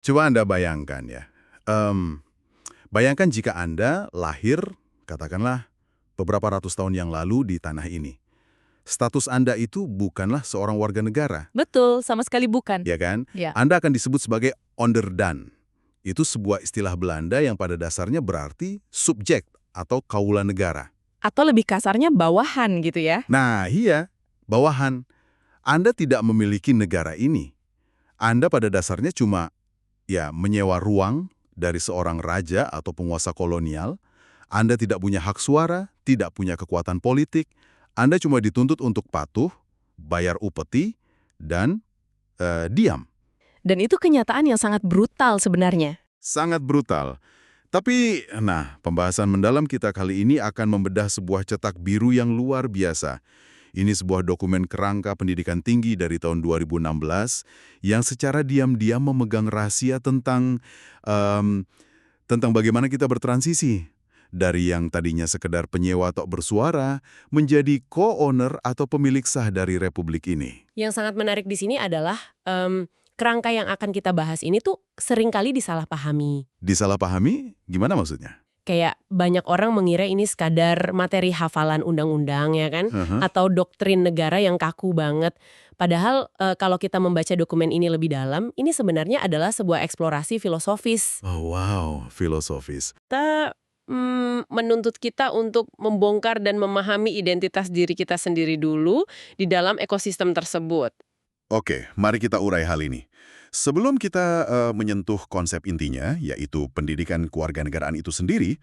Coba Anda bayangkan ya. Bayangkan jika Anda lahir, katakanlah, beberapa ratus tahun yang lalu di tanah ini. Status Anda itu bukanlah seorang warga negara, Betul, sama sekali bukan. ya kan? Ya. Anda akan disebut sebagai onderdan. Itu sebuah istilah Belanda yang pada dasarnya berarti subjek atau kaula negara. Atau lebih kasarnya bawahan gitu ya. Nah, iya, bawahan. Anda tidak memiliki negara ini. Anda pada dasarnya cuma menyewa ruang dari seorang raja atau penguasa kolonial. Anda tidak punya hak suara, tidak punya kekuatan politik. Anda cuma dituntut untuk patuh, bayar upeti, dan diam. Dan itu kenyataan yang sangat brutal sebenarnya. Sangat brutal. Tapi, pembahasan mendalam kita kali ini akan membedah sebuah cetak biru yang luar biasa. Ini sebuah dokumen kerangka pendidikan tinggi dari tahun 2016 yang secara diam-diam memegang rahasia tentang bagaimana kita bertransisi dari yang tadinya sekedar penyewa tok bersuara menjadi co-owner atau pemilik sah dari republik ini. Yang sangat menarik di sini adalah kerangka yang akan kita bahas ini tuh seringkali disalahpahami. Disalahpahami? Gimana maksudnya? Kayak banyak orang mengira ini sekadar materi hafalan undang-undang ya kan, atau doktrin negara yang kaku banget. Padahal kalau kita membaca dokumen ini lebih dalam, ini sebenarnya adalah sebuah eksplorasi filosofis. Oh wow, filosofis. Kita menuntut kita untuk membongkar dan memahami identitas diri kita sendiri dulu di dalam ekosistem tersebut. Oke, mari kita urai hal ini. Sebelum kita menyentuh konsep intinya, yaitu pendidikan kewarganegaraan itu sendiri,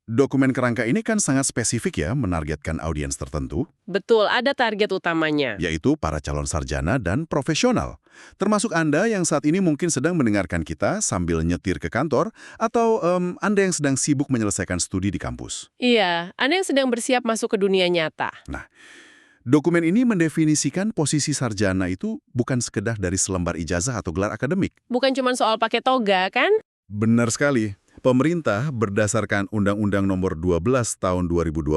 dokumen kerangka ini kan sangat spesifik ya menargetkan audiens tertentu, Betul, ada target utamanya. yaitu para calon sarjana dan profesional. Termasuk Anda yang saat ini mungkin sedang mendengarkan kita sambil nyetir ke kantor, atau Anda yang sedang sibuk menyelesaikan studi di kampus. Iya, Anda yang sedang bersiap masuk ke dunia nyata. Dokumen ini mendefinisikan posisi sarjana itu bukan sekedar dari selembar ijazah atau gelar akademik. Bukan cuma soal pakai toga, kan? Benar sekali. Pemerintah berdasarkan Undang-Undang Nomor 12 Tahun 2012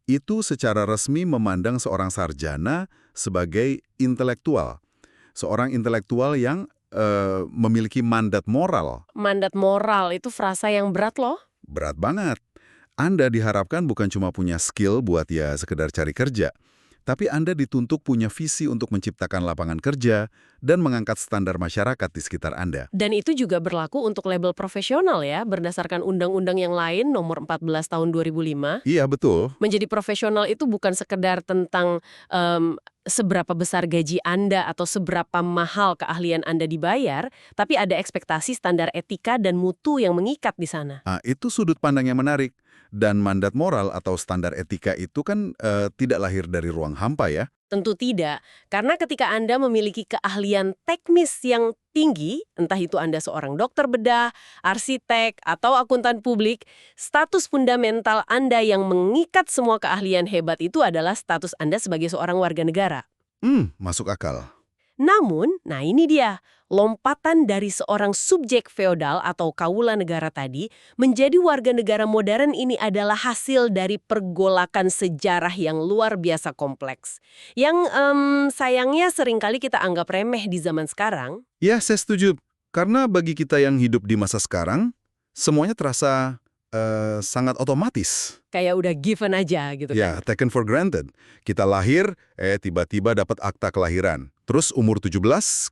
itu secara resmi memandang seorang sarjana sebagai intelektual. Seorang intelektual yang memiliki mandat moral. Mandat moral itu frasa yang berat loh. Berat banget. Anda diharapkan bukan cuma punya skill buat sekedar cari kerja, tapi Anda dituntut punya visi untuk menciptakan lapangan kerja dan mengangkat standar masyarakat di sekitar Anda. Dan itu juga berlaku untuk label profesional ya, berdasarkan undang-undang yang lain nomor 14 tahun 2005. Iya, betul. Menjadi profesional itu bukan sekedar tentang seberapa besar gaji Anda atau seberapa mahal keahlian Anda dibayar, tapi ada ekspektasi standar etika dan mutu yang mengikat di sana. Nah, itu sudut pandang yang menarik. Dan mandat moral atau standar etika itu kan tidak lahir dari ruang hampa ya. Tentu tidak, karena ketika Anda memiliki keahlian teknis yang tinggi, entah itu Anda seorang dokter bedah, arsitek, atau akuntan publik, status fundamental Anda yang mengikat semua keahlian hebat itu adalah status Anda sebagai seorang warga negara. Masuk akal. Namun, nah ini dia, lompatan dari seorang subjek feodal atau kaula negara tadi menjadi warga negara modern ini adalah hasil dari pergolakan sejarah yang luar biasa kompleks. Yang sayangnya seringkali kita anggap remeh di zaman sekarang. Ya, saya setuju. Karena bagi kita yang hidup di masa sekarang, semuanya terasa sangat otomatis. Kayak udah given aja gitu Ya, kan. taken for granted. Kita lahir, tiba-tiba dapat akta kelahiran. Terus umur 17,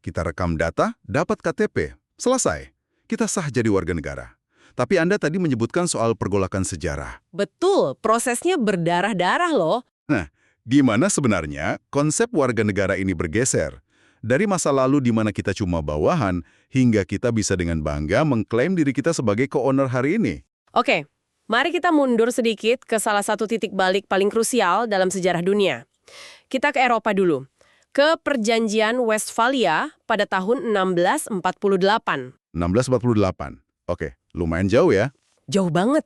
kita rekam data, dapat KTP. Selesai. Kita sah jadi warga negara. Tapi Anda tadi menyebutkan soal pergolakan sejarah. Betul, prosesnya berdarah-darah loh. Gimana sebenarnya konsep warga negara ini bergeser? Dari masa lalu di mana kita cuma bawahan, hingga kita bisa dengan bangga mengklaim diri kita sebagai co-owner hari ini. Oke, mari kita mundur sedikit ke salah satu titik balik paling krusial dalam sejarah dunia. Kita ke Eropa dulu. Ke Perjanjian Westphalia pada tahun 1648. 1648. Oke, lumayan jauh ya. Jauh banget.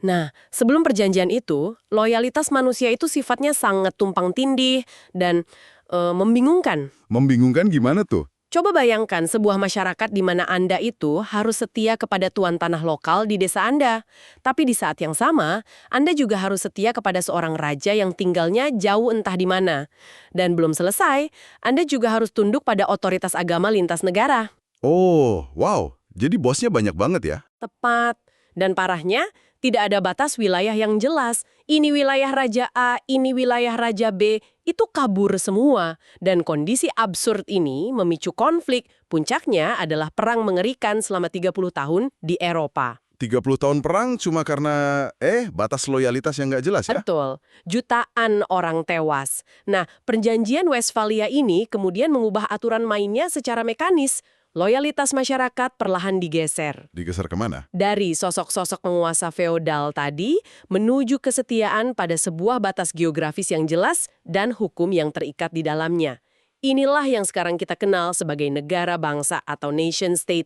Nah, sebelum perjanjian itu, loyalitas manusia itu sifatnya sangat tumpang tindih dan membingungkan. Membingungkan gimana tuh? Coba bayangkan sebuah masyarakat di mana Anda itu harus setia kepada tuan tanah lokal di desa Anda. Tapi di saat yang sama, Anda juga harus setia kepada seorang raja yang tinggalnya jauh entah di mana. Dan belum selesai, Anda juga harus tunduk pada otoritas agama lintas negara. Oh, wow. Jadi bosnya banyak banget ya? Tepat. Dan parahnya, tidak ada batas wilayah yang jelas. Ini wilayah Raja A, ini wilayah Raja B, itu kabur semua. Dan kondisi absurd ini memicu konflik. Puncaknya adalah perang mengerikan selama 30 tahun di Eropa. 30 tahun perang cuma karena, batas loyalitas yang nggak jelas ya? Betul. Jutaan orang tewas. Nah, perjanjian Westphalia ini kemudian mengubah aturan mainnya secara mekanis. Loyalitas masyarakat perlahan digeser. Digeser kemana? Dari sosok-sosok penguasa feodal tadi menuju kesetiaan pada sebuah batas geografis yang jelas dan hukum yang terikat di dalamnya. Inilah yang sekarang kita kenal sebagai negara bangsa atau nation state.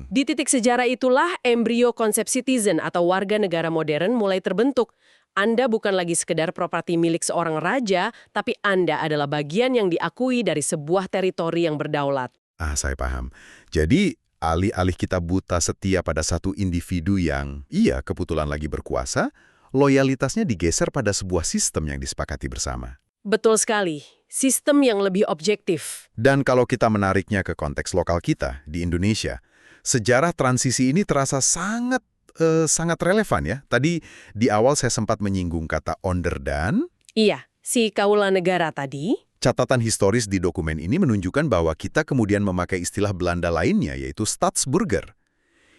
Di titik sejarah itulah embrio konsep citizen atau warga negara modern mulai terbentuk. Anda bukan lagi sekedar properti milik seorang raja, tapi Anda adalah bagian yang diakui dari sebuah teritori yang berdaulat. Saya paham. Jadi, alih-alih kita buta setia pada satu individu yang, kebetulan lagi berkuasa, loyalitasnya digeser pada sebuah sistem yang disepakati bersama. Betul sekali. Sistem yang lebih objektif. Dan kalau kita menariknya ke konteks lokal kita, di Indonesia, sejarah transisi ini terasa sangat relevan ya. Tadi di awal saya sempat menyinggung kata onderdan. Iya, si kaula negara tadi. Catatan historis di dokumen ini menunjukkan bahwa kita kemudian memakai istilah Belanda lainnya, yaitu Stadsburger.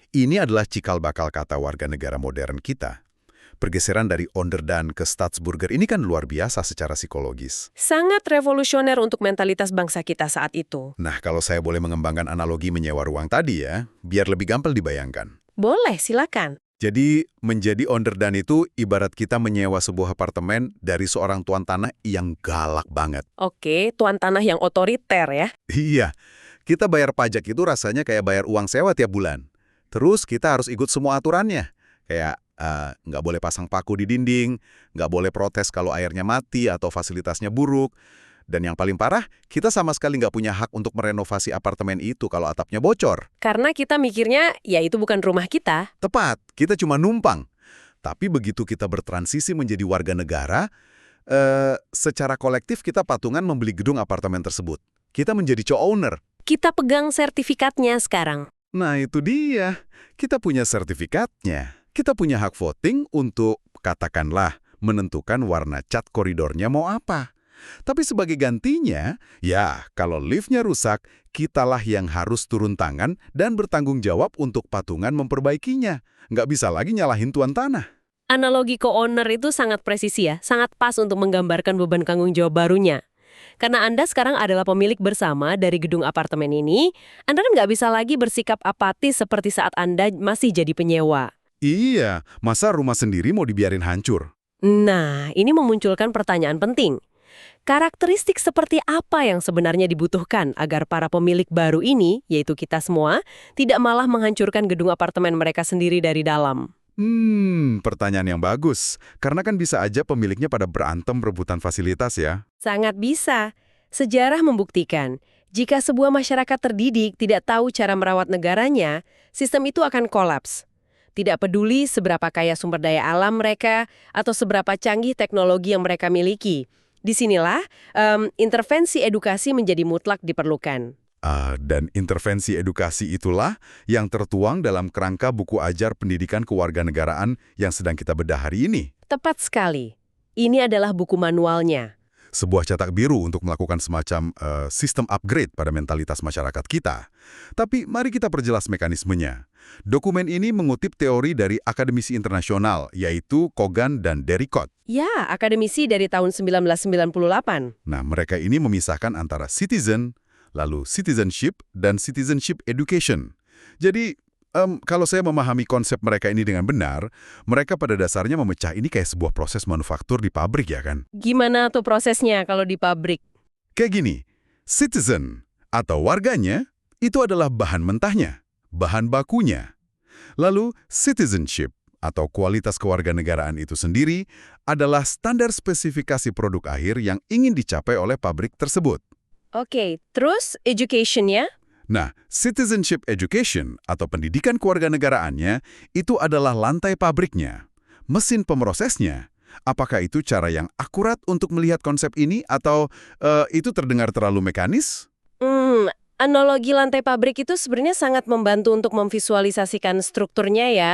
Ini adalah cikal bakal kata warga negara modern kita. Pergeseran dari onderdan ke Stadsburger ini kan luar biasa secara psikologis. Sangat revolusioner untuk mentalitas bangsa kita saat itu. Nah, kalau saya boleh mengembangkan analogi menyewa ruang tadi ya, biar lebih gampang dibayangkan. Boleh, silakan. Jadi, menjadi onderdan itu ibarat kita menyewa sebuah apartemen dari seorang tuan tanah yang galak banget. Oke, tuan tanah yang otoriter ya. Iya, kita bayar pajak itu rasanya kayak bayar uang sewa tiap bulan. Terus kita harus ikut semua aturannya. Kayak nggak boleh pasang paku di dinding, nggak boleh protes kalau airnya mati atau fasilitasnya buruk. Dan yang paling parah, kita sama sekali nggak punya hak untuk merenovasi apartemen itu kalau atapnya bocor. Karena kita mikirnya, ya itu bukan rumah kita. Tepat, kita cuma numpang. Tapi begitu kita bertransisi menjadi warga negara, secara kolektif kita patungan membeli gedung apartemen tersebut. Kita menjadi co-owner. Kita pegang sertifikatnya sekarang. Nah itu dia, kita punya sertifikatnya. Kita punya hak voting untuk, katakanlah, menentukan warna cat koridornya mau apa. Tapi sebagai gantinya, ya kalau liftnya rusak, kitalah yang harus turun tangan dan bertanggung jawab untuk patungan memperbaikinya. Nggak bisa lagi nyalahin tuan tanah. Analogi co-owner itu sangat presisi ya, sangat pas untuk menggambarkan beban tanggung jawab barunya. Karena Anda sekarang adalah pemilik bersama dari gedung apartemen ini, Anda kan nggak bisa lagi bersikap apatis seperti saat Anda masih jadi penyewa. Iya, masa rumah sendiri mau dibiarin hancur? Nah, ini memunculkan pertanyaan penting. Karakteristik seperti apa yang sebenarnya dibutuhkan agar para pemilik baru ini, yaitu kita semua, tidak malah menghancurkan gedung apartemen mereka sendiri dari dalam? Pertanyaan yang bagus. Karena kan bisa aja pemiliknya pada berantem rebutan fasilitas ya. Sangat bisa. Sejarah membuktikan, jika sebuah masyarakat terdidik tidak tahu cara merawat negaranya, sistem itu akan kolaps. Tidak peduli seberapa kaya sumber daya alam mereka atau seberapa canggih teknologi yang mereka miliki. Disinilah intervensi edukasi menjadi mutlak diperlukan. Dan intervensi edukasi itulah yang tertuang dalam kerangka buku ajar pendidikan kewarganegaraan yang sedang kita bedah hari ini. Tepat sekali. Ini adalah buku manualnya. Sebuah cetak biru untuk melakukan semacam sistem upgrade pada mentalitas masyarakat kita. Tapi mari kita perjelas mekanismenya. Dokumen ini mengutip teori dari akademisi internasional, yaitu Kogan dan Derricott. Ya, akademisi dari tahun 1998. Nah, mereka ini memisahkan antara citizen, lalu citizenship, dan citizenship education. Jadi, kalau saya memahami konsep mereka ini dengan benar, mereka pada dasarnya memecah ini kayak sebuah proses manufaktur di pabrik ya kan? Gimana tuh prosesnya kalau di pabrik? Kayak gini, citizen atau warganya itu adalah bahan mentahnya, bahan bakunya. Lalu citizenship atau kualitas kewarganegaraan itu sendiri adalah standar spesifikasi produk akhir yang ingin dicapai oleh pabrik tersebut. Oke, terus education-nya? Nah, citizenship education atau pendidikan kewarganegaraannya itu adalah lantai pabriknya, mesin pemrosesnya. Apakah itu cara yang akurat untuk melihat konsep ini atau itu terdengar terlalu mekanis? Analogi lantai pabrik itu sebenarnya sangat membantu untuk memvisualisasikan strukturnya ya.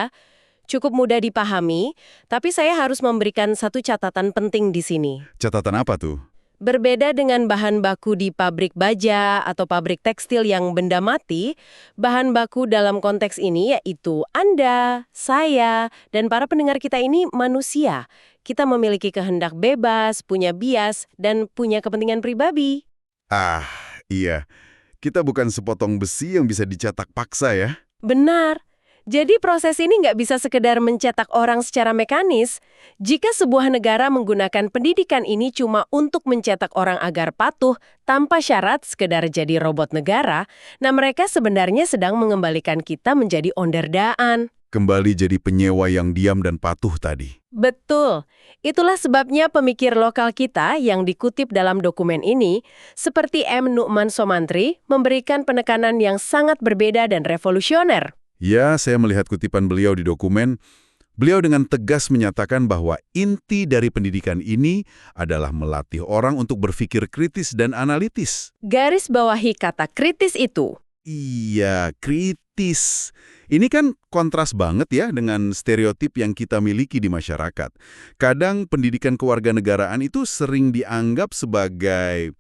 Cukup mudah dipahami, tapi saya harus memberikan satu catatan penting di sini. Catatan apa tuh? Berbeda dengan bahan baku di pabrik baja atau pabrik tekstil yang benda mati, bahan baku dalam konteks ini yaitu Anda, saya, dan para pendengar kita ini manusia. Kita memiliki kehendak bebas, punya bias, dan punya kepentingan pribadi. Ah, iya. Kita bukan sepotong besi yang bisa dicetak paksa ya. Benar. Jadi proses ini nggak bisa sekedar mencetak orang secara mekanis. Jika sebuah negara menggunakan pendidikan ini cuma untuk mencetak orang agar patuh tanpa syarat sekedar jadi robot negara, nah mereka sebenarnya sedang mengembalikan kita menjadi onderdaan. Kembali jadi penyewa yang diam dan patuh tadi. Betul. Itulah sebabnya pemikir lokal kita yang dikutip dalam dokumen ini, seperti M. Nu'man Somantri, memberikan penekanan yang sangat berbeda dan revolusioner. Ya, saya melihat kutipan beliau di dokumen. Beliau dengan tegas menyatakan bahwa inti dari pendidikan ini adalah melatih orang untuk berpikir kritis dan analitis. Garis bawahi kata kritis itu. Iya, kritis. Ini kan kontras banget ya dengan stereotip yang kita miliki di masyarakat. Kadang pendidikan kewarganegaraan itu sering dianggap sebagai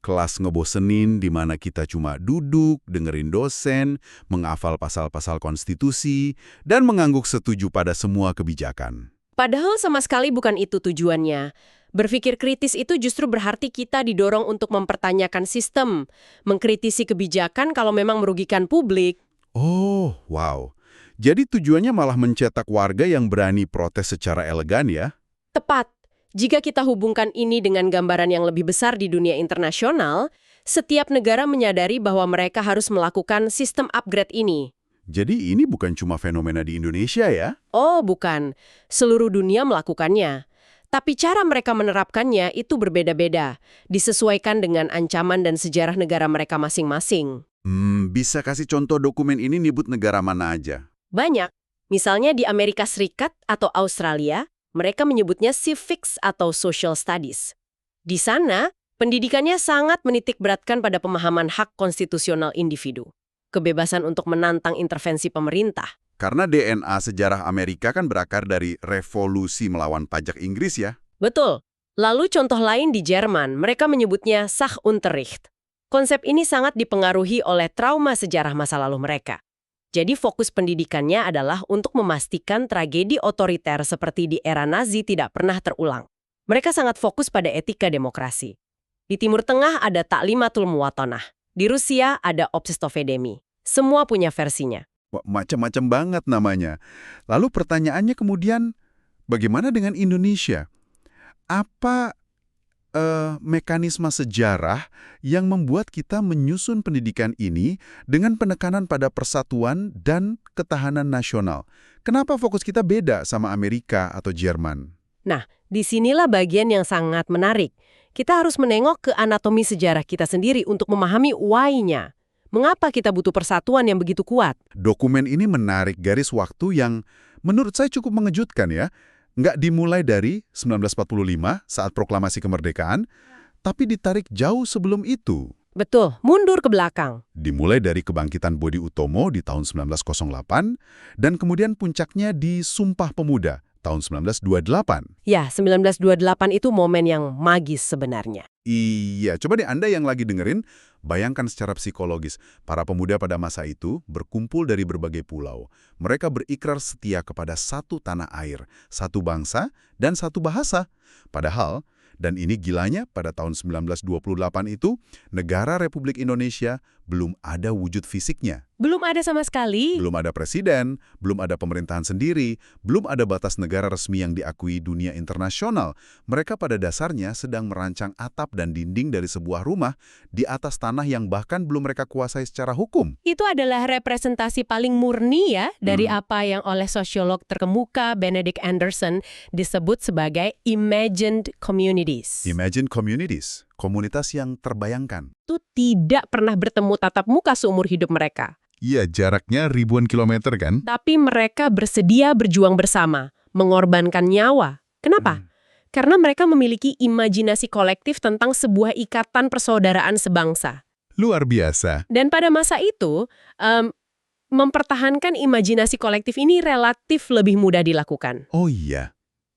kelas ngebosenin di mana kita cuma duduk, dengerin dosen, menghafal pasal-pasal konstitusi, dan mengangguk setuju pada semua kebijakan. Padahal sama sekali bukan itu tujuannya. Berpikir kritis itu justru berarti kita didorong untuk mempertanyakan sistem, mengkritisi kebijakan kalau memang merugikan publik. Oh, wow. Jadi tujuannya malah mencetak warga yang berani protes secara elegan ya? Tepat. Jika kita hubungkan ini dengan gambaran yang lebih besar di dunia internasional, setiap negara menyadari bahwa mereka harus melakukan sistem upgrade ini. Jadi ini bukan cuma fenomena di Indonesia ya? Oh, bukan. Seluruh dunia melakukannya. Tapi cara mereka menerapkannya itu berbeda-beda, disesuaikan dengan ancaman dan sejarah negara mereka masing-masing. Bisa kasih contoh dokumen ini nyebut negara mana aja? Banyak. Misalnya di Amerika Serikat atau Australia, mereka menyebutnya civics atau social studies. Di sana, pendidikannya sangat menitik beratkan pada pemahaman hak konstitusional individu, kebebasan untuk menantang intervensi pemerintah. Karena DNA sejarah Amerika kan berakar dari revolusi melawan pajak Inggris ya? Betul. Lalu contoh lain di Jerman, mereka menyebutnya Sachunterricht. Konsep ini sangat dipengaruhi oleh trauma sejarah masa lalu mereka. Jadi fokus pendidikannya adalah untuk memastikan tragedi otoriter seperti di era Nazi tidak pernah terulang. Mereka sangat fokus pada etika demokrasi. Di Timur Tengah ada Ta'limatul Muwatanah. Di Rusia ada Obsestovedemi. Semua punya versinya. Wah, macam-macam banget namanya. Lalu pertanyaannya kemudian, bagaimana dengan Indonesia? Apa mekanisme sejarah yang membuat kita menyusun pendidikan ini dengan penekanan pada persatuan dan ketahanan nasional? Kenapa fokus kita beda sama Amerika atau Jerman? Nah, disinilah bagian yang sangat menarik. Kita harus menengok ke anatomi sejarah kita sendiri untuk memahami why-nya. Mengapa kita butuh persatuan yang begitu kuat? Dokumen ini menarik garis waktu yang menurut saya cukup mengejutkan ya. Nggak dimulai dari 1945 saat proklamasi kemerdekaan, tapi ditarik jauh sebelum itu. Betul, mundur ke belakang. Dimulai dari kebangkitan Bodi Utomo di tahun 1908, dan kemudian puncaknya di Sumpah Pemuda tahun 1928. Ya, 1928 itu momen yang magis sebenarnya. Iya, coba deh Anda yang lagi dengerin, bayangkan secara psikologis, para pemuda pada masa itu berkumpul dari berbagai pulau. Mereka berikrar setia kepada satu tanah air, satu bangsa, dan satu bahasa. Padahal, dan ini gilanya, pada tahun 1928 itu, negara Republik Indonesia belum ada wujud fisiknya. Belum ada sama sekali. Belum ada presiden, belum ada pemerintahan sendiri, belum ada batas negara resmi yang diakui dunia internasional. Mereka pada dasarnya sedang merancang atap dan dinding dari sebuah rumah di atas tanah yang bahkan belum mereka kuasai secara hukum. Itu adalah representasi paling murni ya dari apa yang oleh sosiolog terkemuka Benedict Anderson disebut sebagai imagined communities. Imagine communities, komunitas yang terbayangkan. Itu tidak pernah bertemu tatap muka seumur hidup mereka. Iya, jaraknya ribuan kilometer kan? Tapi mereka bersedia berjuang bersama, mengorbankan nyawa. Kenapa? Karena mereka memiliki imajinasi kolektif tentang sebuah ikatan persaudaraan sebangsa. Luar biasa. Dan pada masa itu, mempertahankan imajinasi kolektif ini relatif lebih mudah dilakukan. Oh iya,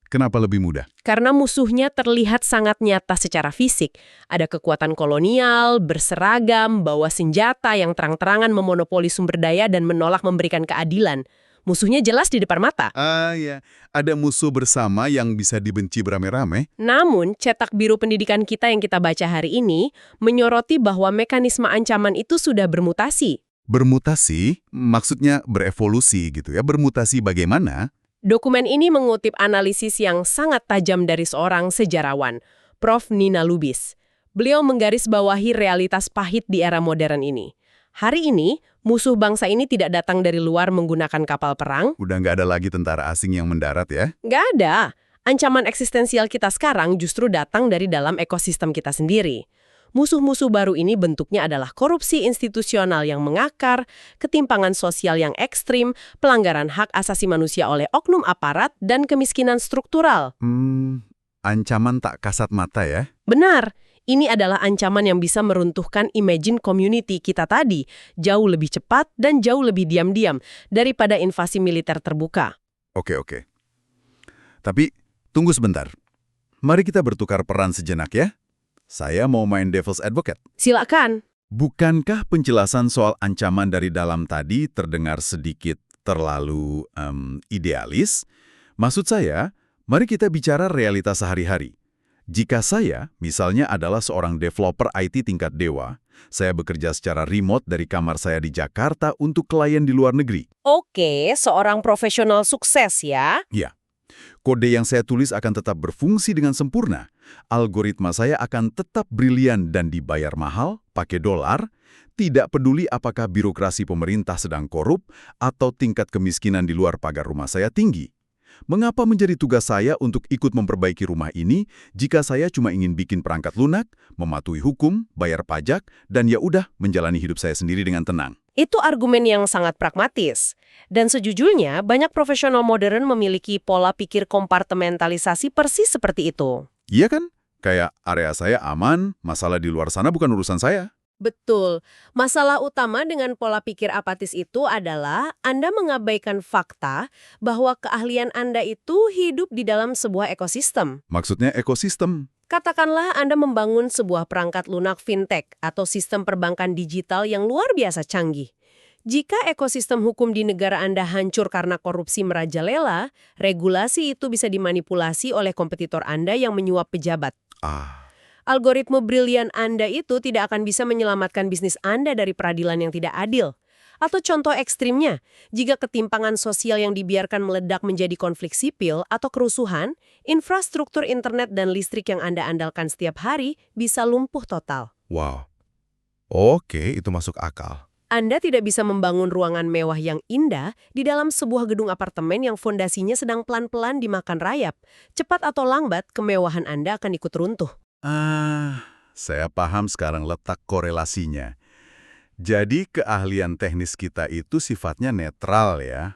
kenapa lebih mudah? Karena musuhnya terlihat sangat nyata secara fisik. Ada kekuatan kolonial, berseragam, bawa senjata yang terang-terangan memonopoli sumber daya dan menolak memberikan keadilan. Musuhnya jelas di depan mata. Ah ya, ada musuh bersama yang bisa dibenci beramai-ramai. Namun, cetak biru pendidikan kita yang kita baca hari ini menyoroti bahwa mekanisme ancaman itu sudah bermutasi. Bermutasi, maksudnya berevolusi gitu ya. Bermutasi bagaimana? Dokumen ini mengutip analisis yang sangat tajam dari seorang sejarawan, Prof. Nina Lubis. Beliau menggarisbawahi realitas pahit di era modern ini. Hari ini, musuh bangsa ini tidak datang dari luar menggunakan kapal perang. Udah nggak ada lagi tentara asing yang mendarat ya? Nggak ada. Ancaman eksistensial kita sekarang justru datang dari dalam ekosistem kita sendiri. Musuh-musuh baru ini bentuknya adalah korupsi institusional yang mengakar, ketimpangan sosial yang ekstrim, pelanggaran hak asasi manusia oleh oknum aparat, dan kemiskinan struktural. Ancaman tak kasat mata ya? Benar, ini adalah ancaman yang bisa meruntuhkan imagine community kita tadi, jauh lebih cepat dan jauh lebih diam-diam daripada invasi militer terbuka. Oke. Tapi, tunggu sebentar. Mari kita bertukar peran sejenak ya. Saya mau main devil's advocate. Silakan. Bukankah penjelasan soal ancaman dari dalam tadi terdengar sedikit terlalu idealis? Maksud saya, mari kita bicara realitas sehari-hari. Jika saya, misalnya adalah seorang developer IT tingkat dewa, saya bekerja secara remote dari kamar saya di Jakarta untuk klien di luar negeri. Oke, seorang profesional sukses ya. Ya, kode yang saya tulis akan tetap berfungsi dengan sempurna. Algoritma saya akan tetap brilian dan dibayar mahal, pakai dolar, tidak peduli apakah birokrasi pemerintah sedang korup atau tingkat kemiskinan di luar pagar rumah saya tinggi. Mengapa menjadi tugas saya untuk ikut memperbaiki rumah ini jika saya cuma ingin bikin perangkat lunak, mematuhi hukum, bayar pajak, dan ya udah menjalani hidup saya sendiri dengan tenang? Itu argumen yang sangat pragmatis. Dan sejujurnya, banyak profesional modern memiliki pola pikir kompartementalisasi persis seperti itu. Iya kan? Kayak area saya aman, masalah di luar sana bukan urusan saya. Betul. Masalah utama dengan pola pikir apatis itu adalah Anda mengabaikan fakta bahwa keahlian Anda itu hidup di dalam sebuah ekosistem. Maksudnya ekosistem. Katakanlah Anda membangun sebuah perangkat lunak fintech atau sistem perbankan digital yang luar biasa canggih. Jika ekosistem hukum di negara Anda hancur karena korupsi merajalela, regulasi itu bisa dimanipulasi oleh kompetitor Anda yang menyuap pejabat. Algoritma brilian Anda itu tidak akan bisa menyelamatkan bisnis Anda dari peradilan yang tidak adil. Atau contoh ekstrimnya, jika ketimpangan sosial yang dibiarkan meledak menjadi konflik sipil atau kerusuhan, infrastruktur internet dan listrik yang Anda andalkan setiap hari bisa lumpuh total. Wow. Oke, itu masuk akal. Anda tidak bisa membangun ruangan mewah yang indah di dalam sebuah gedung apartemen yang fondasinya sedang pelan-pelan dimakan rayap. Cepat atau lambat, kemewahan Anda akan ikut runtuh. Saya paham sekarang letak korelasinya. Jadi keahlian teknis kita itu sifatnya netral ya.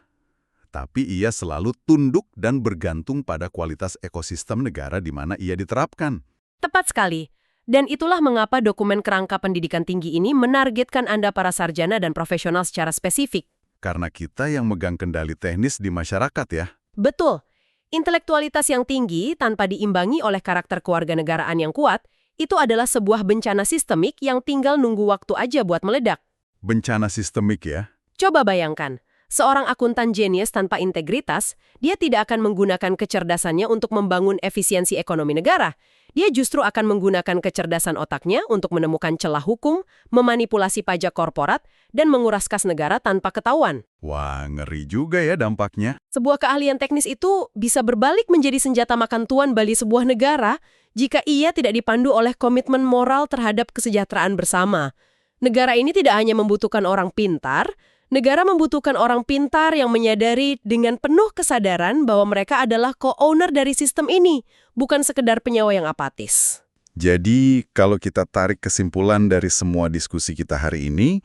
Tapi ia selalu tunduk dan bergantung pada kualitas ekosistem negara di mana ia diterapkan. Tepat sekali. Dan itulah mengapa dokumen kerangka pendidikan tinggi ini menargetkan Anda para sarjana dan profesional secara spesifik. Karena kita yang megang kendali teknis di masyarakat ya. Betul. Intelektualitas yang tinggi tanpa diimbangi oleh karakter kewarganegaraan yang kuat, itu adalah sebuah bencana sistemik yang tinggal nunggu waktu aja buat meledak. Bencana sistemik ya? Coba bayangkan, seorang akuntan jenius tanpa integritas, dia tidak akan menggunakan kecerdasannya untuk membangun efisiensi ekonomi negara. Dia justru akan menggunakan kecerdasan otaknya untuk menemukan celah hukum, memanipulasi pajak korporat, dan menguras kas negara tanpa ketahuan. Wah, ngeri juga ya dampaknya. Sebuah keahlian teknis itu bisa berbalik menjadi senjata makan tuan bagi sebuah negara jika ia tidak dipandu oleh komitmen moral terhadap kesejahteraan bersama. Negara ini tidak hanya membutuhkan orang pintar, negara membutuhkan orang pintar yang menyadari dengan penuh kesadaran bahwa mereka adalah co-owner dari sistem ini, bukan sekedar penyewa yang apatis. Jadi, kalau kita tarik kesimpulan dari semua diskusi kita hari ini,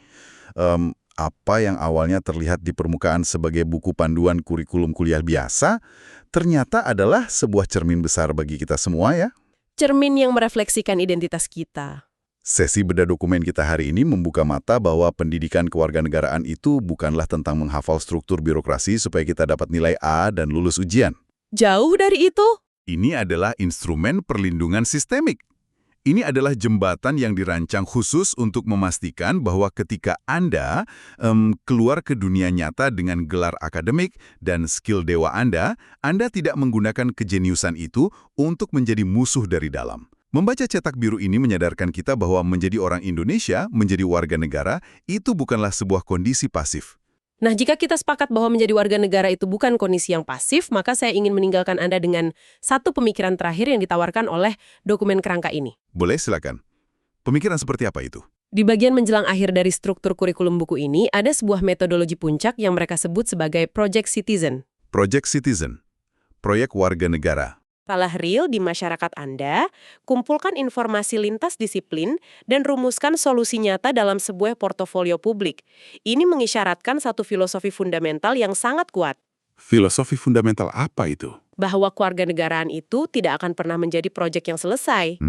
apa yang awalnya terlihat di permukaan sebagai buku panduan kurikulum kuliah biasa, ternyata adalah sebuah cermin besar bagi kita semua ya. Cermin yang merefleksikan identitas kita. Sesi bedah dokumen kita hari ini membuka mata bahwa pendidikan kewarganegaraan itu bukanlah tentang menghafal struktur birokrasi supaya kita dapat nilai A dan lulus ujian. Jauh dari itu. Ini adalah instrumen perlindungan sistemik. Ini adalah jembatan yang dirancang khusus untuk memastikan bahwa ketika Anda keluar ke dunia nyata dengan gelar akademik dan skill dewa Anda tidak menggunakan kejeniusan itu untuk menjadi musuh dari dalam. Membaca cetak biru ini menyadarkan kita bahwa menjadi orang Indonesia, menjadi warga negara, itu bukanlah sebuah kondisi pasif. Nah, jika kita sepakat bahwa menjadi warga negara itu bukan kondisi yang pasif, maka saya ingin meninggalkan Anda dengan satu pemikiran terakhir yang ditawarkan oleh dokumen kerangka ini. Boleh, silakan. Pemikiran seperti apa itu? Di bagian menjelang akhir dari struktur kurikulum buku ini, ada sebuah metodologi puncak yang mereka sebut sebagai Project Citizen. Project Citizen, proyek warga negara. Salah real di masyarakat Anda, kumpulkan informasi lintas disiplin, dan rumuskan solusi nyata dalam sebuah portofolio publik. Ini mengisyaratkan satu filosofi fundamental yang sangat kuat. Filosofi fundamental apa itu? Bahwa kewarganegaraan itu tidak akan pernah menjadi proyek yang selesai.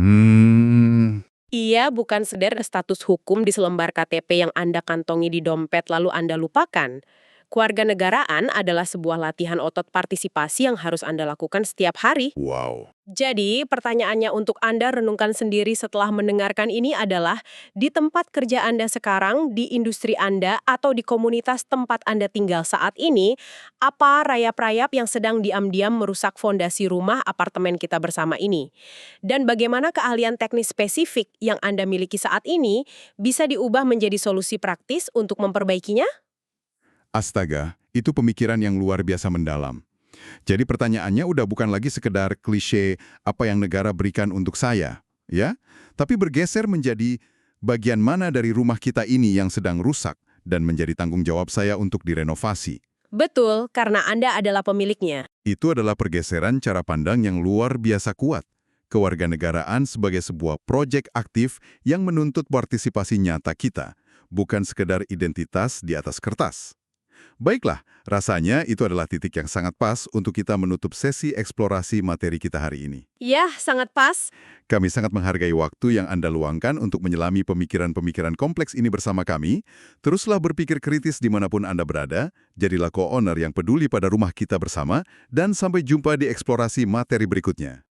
Ia bukan sekedar status hukum di selembar KTP yang Anda kantongi di dompet lalu Anda lupakan. Kewarganegaraan adalah sebuah latihan otot partisipasi yang harus Anda lakukan setiap hari. Wow. Jadi, pertanyaannya untuk Anda renungkan sendiri setelah mendengarkan ini adalah, di tempat kerja Anda sekarang, di industri Anda, atau di komunitas tempat Anda tinggal saat ini, apa rayap-rayap yang sedang diam-diam merusak fondasi rumah apartemen kita bersama ini? Dan bagaimana keahlian teknis spesifik yang Anda miliki saat ini bisa diubah menjadi solusi praktis untuk memperbaikinya? Astaga, itu pemikiran yang luar biasa mendalam. Jadi pertanyaannya udah bukan lagi sekedar klise apa yang negara berikan untuk saya, ya? Tapi bergeser menjadi bagian mana dari rumah kita ini yang sedang rusak dan menjadi tanggung jawab saya untuk direnovasi. Betul, karena Anda adalah pemiliknya. Itu adalah pergeseran cara pandang yang luar biasa kuat. Kewarganegaraan sebagai sebuah proyek aktif yang menuntut partisipasi nyata kita, bukan sekedar identitas di atas kertas. Baiklah, rasanya itu adalah titik yang sangat pas untuk kita menutup sesi eksplorasi materi kita hari ini. Ya, sangat pas. Kami sangat menghargai waktu yang Anda luangkan untuk menyelami pemikiran-pemikiran kompleks ini bersama kami. Teruslah berpikir kritis dimanapun Anda berada, jadilah co-owner yang peduli pada rumah kita bersama, dan sampai jumpa di eksplorasi materi berikutnya.